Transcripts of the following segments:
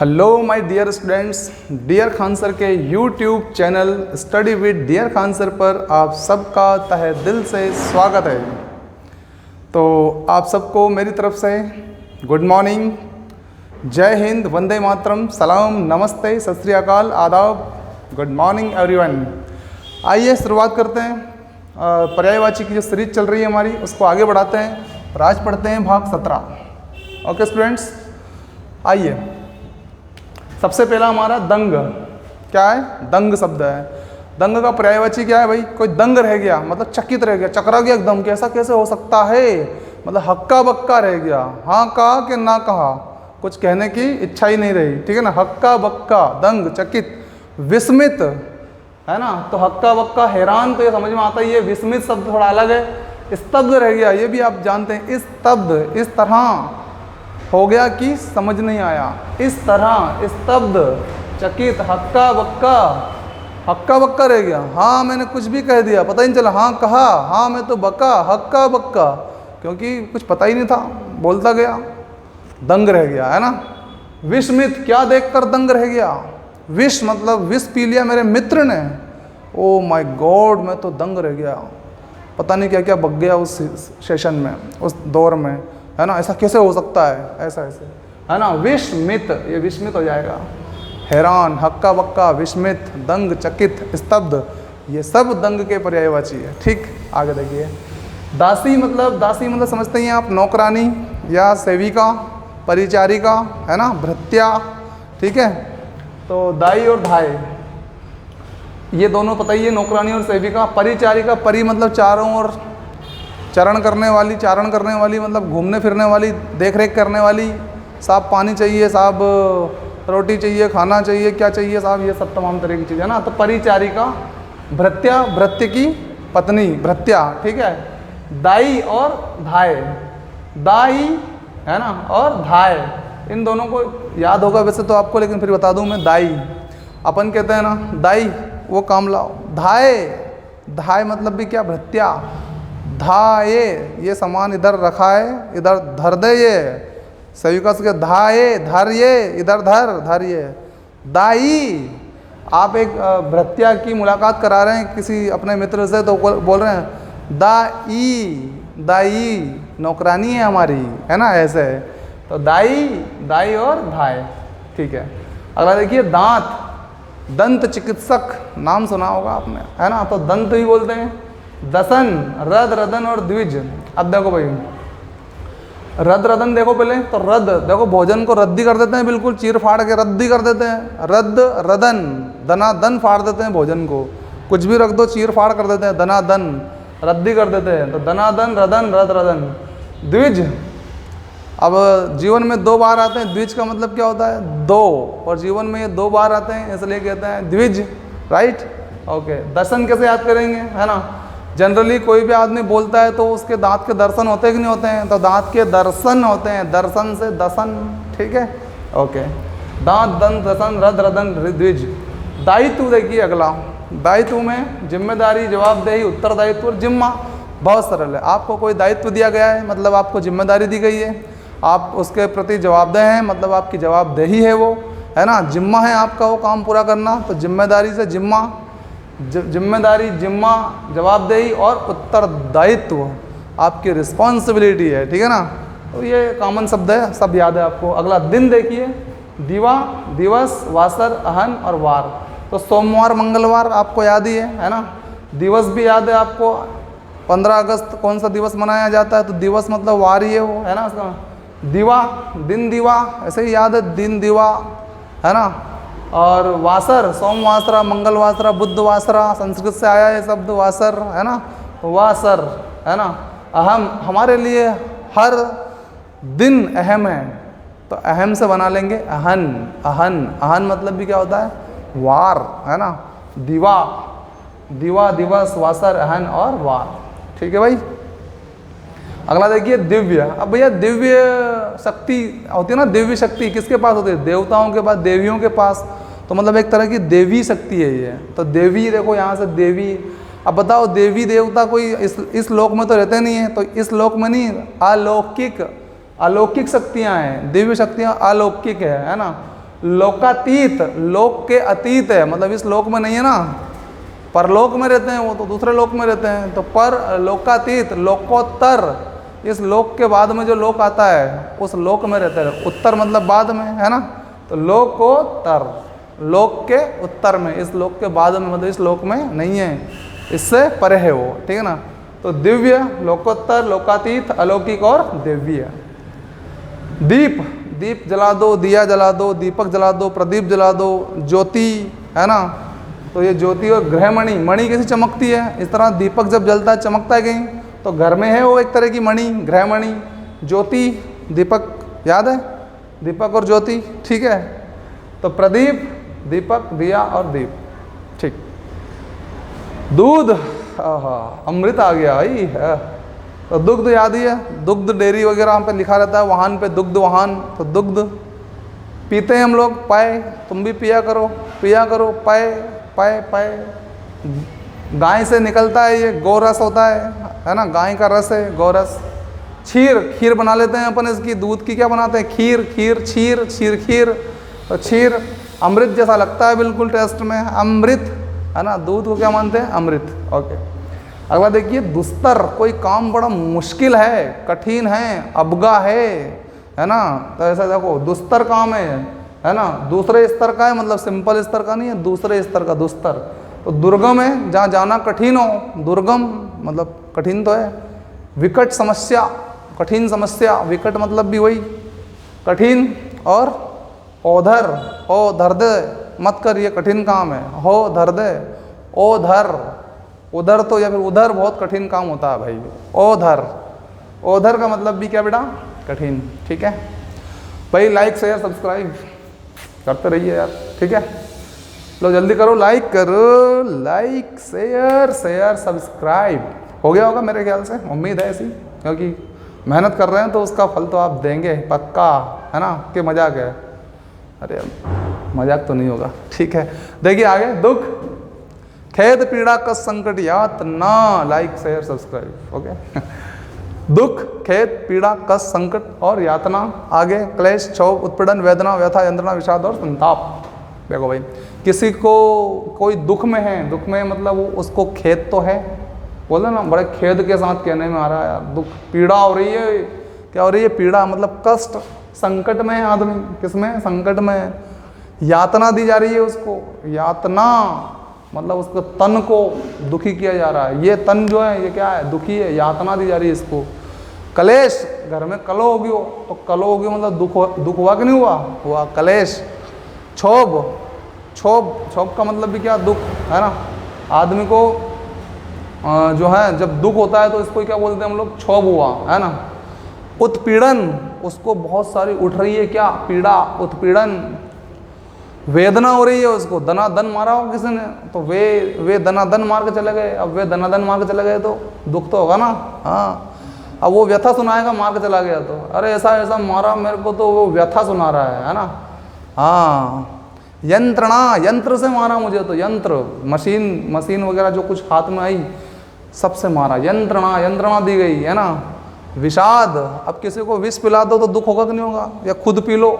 Hello my dear students, dear Khan sir के YouTube channel study with dear Khan sir पर आप सबका तहे दिल से स्वागत है। तो आप सबको मेरी तरफ से गुड मॉर्निंग, जय हिंद, वंदे मातरम, सलाम, नमस्ते, सत श्री अकाल, आदाब, गुड मॉर्निंग एवरीवन। आइए शुरुआत करते हैं। पर्यायवाची की जो सीरीज चल रही है हमारी उसको आगे बढ़ाते हैं और आज पढ़ते हैं भाग 17। ओके स्टूडेंट्स, आइए। सबसे पहला हमारा दंग। क्या है? दंग शब्द है। दंग का पर्यायवाची क्या है भाई? कोई दंग रह गया मतलब चकित रह गया, चकरा गया एकदम, कैसा कैसे हो सकता है, मतलब हक्का बक्का रह गया, हाँ कहा कि ना कहा, कुछ कहने की इच्छा ही नहीं रही। ठीक है ना, हक्का बक्का, दंग, चकित, विस्मित, है ना। तो हक्का बक्का हैरान तो ये समझ में आता ही है, विस्मित शब्द थोड़ा अलग है। स्तब्ध रह गया, ये भी आप जानते हैं। स्तब्ध, इस तरह हो गया कि समझ नहीं आया, इस तरह, स्तब्ध, चकित, हक्का बक्का, हक्का बक्का रह गया। हाँ मैंने कुछ भी कह दिया, पता ही नहीं चला, हाँ कहा, हाँ मैं तो बका, हक्का बक्का, क्योंकि कुछ पता ही नहीं था, बोलता गया, दंग रह गया, है ना। विस्मित, क्या देखकर दंग रह गया। विष मतलब विष पी लिया मेरे मित्र ने, ओ माय गॉड, मैं तो दंग रह गया, पता नहीं क्या क्या बक गया उस सेशन में, उस दौर में, है ना। ऐसा कैसे हो सकता है, ऐसा ऐसे, है ना। विस्मित, ये विस्मित हो जाएगा। हैरान, हक्का बक्का, विस्मित, दंग, चकित, स्तब्ध, ये सब दंग के पर्यायवाची है। ठीक, आगे देखिए। दासी मतलब समझते हैं आप, नौकरानी या सेविका, परिचारिका, है ना, भृत्या। ठीक है, तो दाई और धाय ये दोनों पता ही है, नौकरानी और सेविका। परिचारिका, परि मतलब चारों ओर चारण करने वाली मतलब घूमने फिरने वाली, देख रेख करने वाली। साहब पानी चाहिए, साहब रोटी चाहिए, खाना चाहिए, क्या चाहिए साहब, ये सब तमाम तरह की चीज़ें, है ना। तो परिचारिका। भृत्या, भृत्य की पत्नी, भृत्या। ठीक है। दाई और धाय, दाई, है ना, और धाय, इन दोनों को याद होगा वैसे तो आपको, लेकिन फिर बता दूं मैं। दाई अपन कहते हैं ना, दाई वो काम लाओ। धाय, धाय मतलब भी क्या, भृत्या। धाये, ये सामान इधर रखा है, इधर धर दे, ये सेविका से धाये, धर ये, इधर धर, धर ये। दाई, आप एक भृत्या की मुलाकात करा रहे हैं किसी अपने मित्र से, तो बोल रहे हैं दाई, दाई नौकरानी है हमारी, है ना, ऐसे। तो दाई, दाई और धाय। ठीक है। अगला देखिए, दांत। दंत चिकित्सक, नाम सुना होगा आपने, है ना। तो दंत ही बोलते हैं। दसन, रद, रदन और द्विज। अब देखो भाई, रद रदन देखो पहले, तो रद देखो, भोजन को रद्दी कर देते हैं, बिल्कुल चीर फाड़ के रद्दी कर देते हैं। रद, रदन, दना दन फाड़ देते हैं भोजन को, कुछ भी रख दो चीर फाड़ कर देते हैं, दना दन, रद्दी कर देते हैं। तो दना दन, रदन, रद रदन। द्विज, अब जीवन में 2 बार आते हैं, द्विज का मतलब क्या होता है, 2, और जीवन में ये 2 बार आते हैं, इसलिए कहते हैं द्विज। Right, okay. दर्शन कैसे याद करेंगे, है ना। जनरली कोई भी आदमी बोलता है तो उसके दांत के दर्शन होते हैं कि नहीं होते हैं, तो दांत के दर्शन होते हैं, दर्शन से दसन। ठीक है, ओके। दांत, दंत, दसन, रद, रदन, द्विज। दायित्व देखिए अगला। दायित्व में जिम्मेदारी, जवाबदेही, उत्तरदायित्व और जिम्मा। बहुत सरल है, आपको कोई दायित्व दिया गया है मतलब आपको जिम्मेदारी दी गई है, आप उसके प्रति जवाबदेह हैं मतलब आपकी जवाबदेही है वो, है ना। जिम्मा है आपका वो काम पूरा करना, तो जिम्मेदारी से जिम्मा, जिम्मेदारी, जिम्मा, जवाबदेही और उत्तरदायित्व आपकी रिस्पॉन्सिबिलिटी है। ठीक है ना, तो ये कॉमन शब्द है, सब याद है आपको। अगला दिन देखिए। दिवा, दिवस, वासर, अहन और वार। तो सोमवार, मंगलवार आपको याद ही है ना। दिवस भी याद है आपको, 15 अगस्त कौन सा दिवस मनाया जाता है, तो दिवस मतलब वार ही है वो, है ना उसका। दिवा, दिन दिवा, ऐसे ही याद है, दिन दिवा, है ना। और वासर, सोमवासरा, मंगलवासरा, बुधवासरा, संस्कृत से आया है शब्द वासर, है ना, वासर, है ना। अहम, हमारे लिए हर दिन अहम है, तो अहम से बना लेंगे अहन, अहन, अहन मतलब भी क्या होता है, वार, है ना। दिवा, दिवा, दिवस, वासर, अहन और वार। ठीक है भाई। अगला देखिए, दिव्य। अब भैया दिव्य शक्ति होती है ना, दिव्य शक्ति किसके पास होती है, देवताओं के पास, देवियों के पास, तो मतलब एक तरह की देवी शक्ति है ये। तो देवी देखो यहाँ से देवी। अब बताओ, देवी देवता कोई इस लोक में तो रहते नहीं है, तो इस लोक में नहीं, अलौकिक, अलौकिक शक्तियाँ हैं, दिव्य शक्तियाँ अलौकिक है ना। लोकातीत, लोक के अतीत है, मतलब इस लोक में नहीं है ना, परलोक में रहते हैं वो तो दूसरे लोक में रहते हैं। तो पर लोकातीत, लोकोत्तर, इस लोक के बाद में जो लोक आता है उस लोक में रहते हैं। उत्तर मतलब बाद में, है ना, तो लोकोत्तर, लोक के उत्तर में, इस लोक के बाद में, मतलब इस लोक में नहीं है, इससे परे है वो, ठीक है ना। तो दिव्य, लोकोत्तर, लोकातीत, अलौकिक और दिव्य। दीप, दीप जला दो, दिया जला दो, दीपक जला दो, प्रदीप जला दो, ज्योति, है ना, तो ये ज्योति और गृहमणि, मणि कैसी चमकती है, इस तरह दीपक जब जलता है चमकता है कहीं, तो घर में है वो एक तरह की मणि, गृहमणि। ज्योति, दीपक, याद है, दीपक और ज्योति, ठीक है। तो प्रदीप, दीपक, दिया और दीप, ठीक। दूध, अमृत आ गया भाई है। तो दुग्ध याद ही है, दुग्ध डेयरी वगैरह हम पे लिखा रहता है, वाहन पे दुग्ध वाहन, तो दुग्ध पीते हैं हम लोग, पाए, तुम भी पिया करो, पाए, पाए, पाए, गाय से निकलता है ये, गौरस होता है ना, गाय का रस है गौरस। खीर, खीर बना लेते हैं अपन इसकी, दूध की क्या बनाते हैं, खीर, खीर, क्षीर, क्षीर, खीर, तो क्षीर अमृत जैसा लगता है बिल्कुल टेस्ट में, अमृत, है ना, दूध को क्या मानते हैं, अमृत। ओके, अगला देखिए, दुस्तर, कोई काम बड़ा मुश्किल है, कठिन है, अबगा है ना, तो ऐसा देखो दुस्तर काम है ना, दूसरे स्तर का है, मतलब सिंपल स्तर का नहीं है, दूसरे स्तर का दुस्तर। तो दुर्गम है, जहाँ जाना कठिन हो, दुर्गम मतलब कठिन तो है। विकट समस्या, कठिन समस्या, विकट मतलब भी वही कठिन। और ओधर, ओ धर दे, मत कर ये कठिन काम है, हो धर दे, ओ धर, उधर तो या फिर उधर बहुत कठिन काम होता है भाई, ओधर, ओधर का मतलब भी क्या बेटा, कठिन, ठीक है भाई। लाइक शेयर सब्सक्राइब करते रहिए यार, ठीक है, लो जल्दी करो, लाइक करो, लाइक शेयर शेयर सब्सक्राइब, हो गया होगा मेरे ख्याल से, उम्मीद है ऐसी, क्योंकि मेहनत कर रहे हैं तो उसका फल तो आप देंगे पक्का, है ना, कि मजाक है, अरे मजाक तो नहीं होगा, ठीक है। देखिए आगे, दुख, खेद, पीड़ा, कष्ट, संकट, यातना, लाइक शेयर सब्सक्राइब, ओके। दुख, खेद, पीड़ा, कष्ट, संकट और यातना। आगे क्लेश, क्षोभ, उत्पीड़न, वेदना, व्यथा, यंत्रणा, विषाद और संताप। देखो भाई, किसी को कोई दुख में है, दुख में मतलब वो उसको खेद तो है, बोले ना, बड़े खेद के साथ कहने में आ रहा है यार, दुख, पीड़ा हो रही है, क्या हो रही है, पीड़ा मतलब कष्ट, संकट में है आदमी, किसमें, संकट में। यातना दी जा रही है उसको, यातना मतलब उसको तन को दुखी किया जा रहा है, ये तन जो है ये क्या है, दुखी है, यातना दी जा रही है इसको। कलेश, घर में कलो होगी हो, तो कलो होगी मतलब दुख हुआ कि नहीं हुआ, हुआ, कलेश। क्षोभ, क्षोभ का मतलब भी क्या, दुख, है ना, आदमी को जो है जब दुख होता है तो इसको क्या बोलते हैं हम लोग, क्षोभ हुआ, है ना। उत्पीड़न, उसको बहुत सारी उठ रही है क्या, पीड़ा, उत्पीड़न। वेदना हो रही है उसको, दनादन मारा हो किसी ने, तो वे दनादन मार के चले गए, अब वे दनादन मार के चले गए तो दुख तो होगा ना, हाँ। अब वो व्यथा सुनाएगा मार के चला गया तो, अरे ऐसा ऐसा मारा मेरे को, तो वो व्यथा सुना रहा है ना, हाँ। यंत्रणा, यंत्र से मारा मुझे, तो यंत्र, मशीन वगैरह जो कुछ हाथ में आई सबसे मारा, यंत्रणा, यंत्रणा दी गई, है ना। विषाद, अब किसी को विष पिला दो तो दुख होगा कि नहीं होगा, या खुद पी लो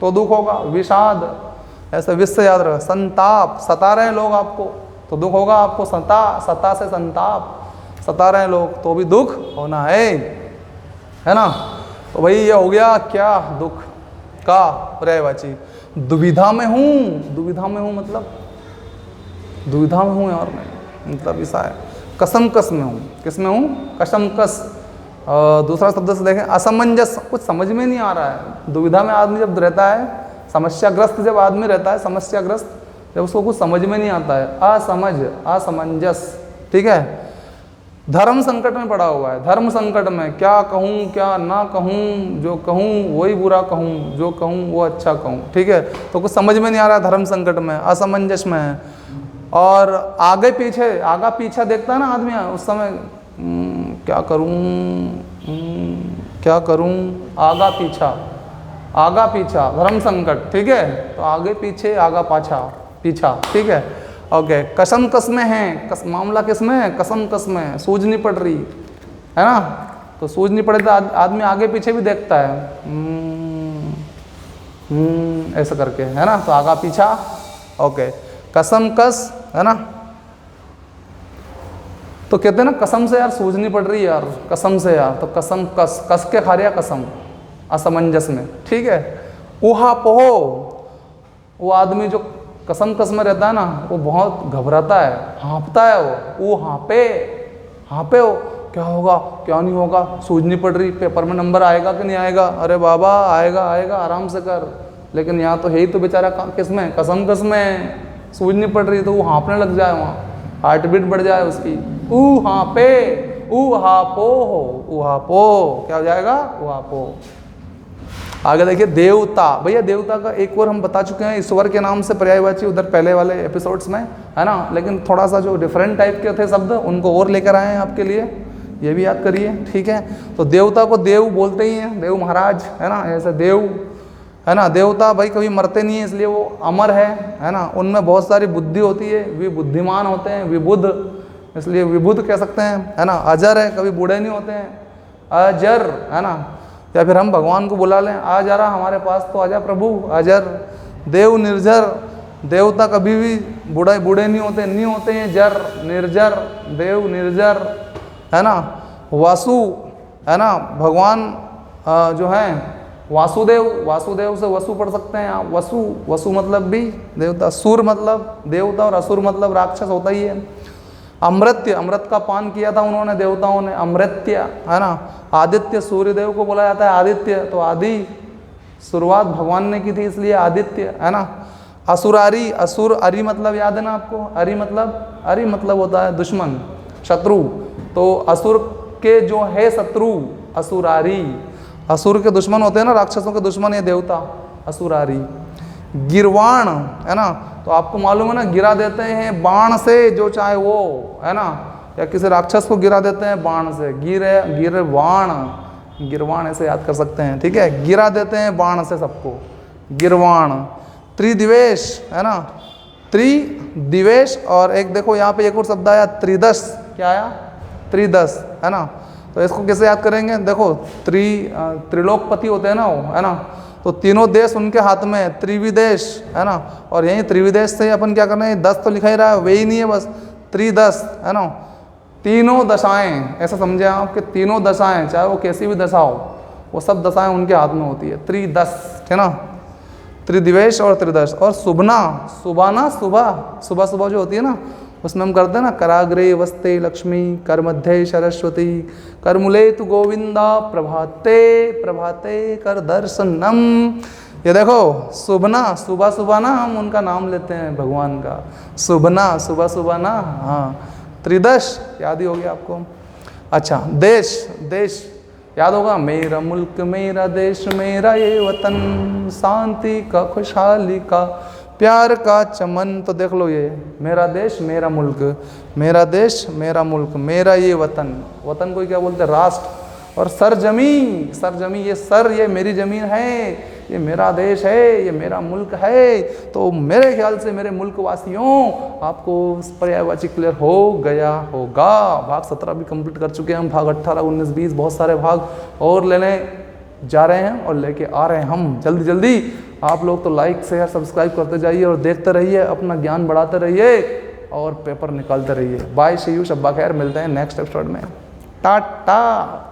तो दुख होगा, विषाद, ऐसे विष से याद रहे। संताप, सता रहे हैं लोग आपको तो दुख होगा आपको, सता से संताप, सता रहे हैं लोग तो भी दुख होना है ना। तो भाई ये हो गया क्या, दुख का पर्यायवाची। दुविधा में हूँ, दुविधा में हूँ मतलब दुविधा में हूँ यार, नहीं मतलब ऐसा है। कसम कस में हूँ, किस में हूँ, कसम कस। दूसरा शब्द से देखें, असमंजस, कुछ समझ में नहीं आ रहा है। दुविधा में आदमी जब रहता है, समस्याग्रस्त जब आदमी रहता है, समस्याग्रस्त जब उसको कुछ समझ में नहीं आता है, असमझ, असमंजस, ठीक है। धर्म संकट में पड़ा हुआ है, धर्म संकट में, क्या कहूँ क्या ना कहूँ, जो कहूँ वही बुरा कहूँ, जो कहूँ वो अच्छा कहूँ, ठीक है। तो कुछ समझ में नहीं आ रहा है, धर्म संकट में, असमंजस में है। और आगे पीछे, आगा पीछा देखता है ना आदमी उस समय, क्या करूँ, क्या करूँ, आगा पीछा, आगा पीछा, धर्म संकट, ठीक है। तो आगे पीछे, आगा पाछा, पीछा, ठीक है, ओके। कसम कस में है, मामला किस में है, कसम कस में, सूझ नहीं पड़ रही, है ना। तो सूझ नहीं पड़े तो आदमी आगे पीछे भी देखता है, ऐसा करके, है ना। तो आगा पीछा, ओके। कसम कस, है ना। तो कहते हैं ना कसम से यार सूझनी पड़ रही है यार, कसम से यार, तो कसम कस, कस के खा रहा कसम, असमंजस में, ठीक है। ऊहा पोहो, वो आदमी जो कसम कस में रहता है ना, वो बहुत घबराता है, हाँपता है वो हाँपे, हाँपे हो, क्या होगा क्या नहीं होगा, सूझनी पड़ रही, पेपर में नंबर आएगा कि नहीं आएगा, अरे बाबा आएगा आएगा आराम से कर, लेकिन यहाँ तो है ही तो बेचारा किस में, कसम कस में, सूझनी पड़ रही, तो वो हाँपने लग जाए, वहाँ हार्ट बीट बढ़ जाए उसकी, ऊ हाँपे, ऊ हापो हो, ऊ हापो, क्या हो जाएगा, ऊ हापो। आगे देखिए देवता, भैया देवता का एक और हम बता चुके हैं, ईश्वर के नाम से पर्यायवाची उधर पहले वाले एपिसोड्स में, है ना, लेकिन थोड़ा सा जो डिफरेंट टाइप के थे शब्द उनको और लेकर आए हैं आपके लिए, ये भी याद करिए, ठीक है। तो देवता को देव बोलते ही हैं, देव महाराज, है ना, ऐसे देव, है ना। देवता भाई कभी मरते नहीं है, इसलिए वो अमर है ना। उनमें बहुत सारी बुद्धि होती है, वे बुद्धिमान होते हैं, विबुद्ध, इसलिए विबुद्ध कह सकते हैं, है ना। अजर है, कभी बूढ़े नहीं होते हैं, अजर, है ना। या फिर हम भगवान को बुला लें, आ जा रहा हमारे पास तो आजा प्रभु, अजर। देव निर्जर, देवता कभी भी बूढ़े नहीं होते हैं, जर निर्जर, देव निर्जर, है ना। वासु, है ना, भगवान जो है वासुदेव, वासुदेव से वसु पढ़ सकते हैं आप, वसु, वसु मतलब भी देवता, सुर मतलब देवता और असुर मतलब राक्षस होता ही है। अमृत्य, अमृत का पान किया था उन्होंने देवताओं ने, अमृत्य, है ना। आदित्य, सूर्यदेव को बोला जाता है आदित्य, तो आदि शुरुआत भगवान ने की थी इसलिए आदित्य, है ना। असुरारी, असुर, अरि मतलब याद है ना आपको, अरि मतलब होता है दुश्मन, शत्रु, तो असुर के जो है शत्रु, असुरारी, असुर के दुश्मन होते हैं ना, राक्षसों के दुश्मन ये देवता, असुरारी। गिरवाण, है ना, तो आपको मालूम है ना, गिरा देते हैं बाण से जो चाहे वो, है ना, या किसी राक्षस को गिरा देते हैं बाण से, गिरवाण, गिरवाण ऐसे याद कर सकते हैं, ठीक है, गिरा देते हैं बाण से सबको, गिरवाण। त्रिदिवेश, है ना, त्रिदिवेश, और एक देखो यहाँ पे एक और शब्द आया त्रिदश, क्या आया, त्रिदश, है ना। तो इसको कैसे याद करेंगे, देखो त्रिलोकपति होते हैं ना वो, है ना, तो तीनों देश उनके हाथ में है, त्रिविदेश, है ना। और यही त्रिविदेश से अपन क्या करना है, 10 तो लिखा ही रहा है, वे ही नहीं है बस, त्रिदश, है ना। तीनों दशाएं, ऐसा समझे आप कि तीनों दशाएं, चाहे वो कैसी भी दशा हो, वो सब दशाएं उनके हाथ में होती है, त्रिदश, है ना। त्रिदिवेश और त्रिदश। और सुबना, सुबाना, सुबह सुबह जो होती है ना, उसमें हम करते हैं ना, कराग्रे वस्ते लक्ष्मी, कर मध्य सरस्वती, कर मूले तु गोविंदा, प्रभाते प्रभाते कर दर्शनम। ये देखो सुबना, सुबह ना हम उनका नाम लेते हैं भगवान का, सुबना, सुबह ना, हाँ। त्रिदश याद ही हो गया आपको। अच्छा, देश, देश याद होगा, मेरा मुल्क मेरा देश मेरा ये वतन, शांति का खुशहाली का प्यार का चमन। तो देख लो, ये मेरा देश मेरा मुल्क, मेरा देश मेरा मुल्क, मेरा ये वतन, वतन को क्या बोलते हैं, राष्ट्र। और सरजमी, सरजमी, ये सर, ये मेरी ज़मीन है, ये मेरा देश है, ये मेरा मुल्क है। तो मेरे ख्याल से मेरे मुल्क वासियों, आपको पर्यायवाची क्लियर हो गया होगा। भाग 17 भी कंप्लीट कर चुके हैं हम, भाग 18, 19, 20 बहुत सारे भाग और लेने जा रहे हैं और लेके आ रहे हैं हम जल्दी जल्दी। आप लोग तो लाइक शेयर सब्सक्राइब करते जाइए और देखते रहिए, अपना ज्ञान बढ़ाते रहिए और पेपर निकालते रहिए। बाय, सी यू, शब्बा खैर, मिलते हैं नेक्स्ट एपिसोड में, टाटा।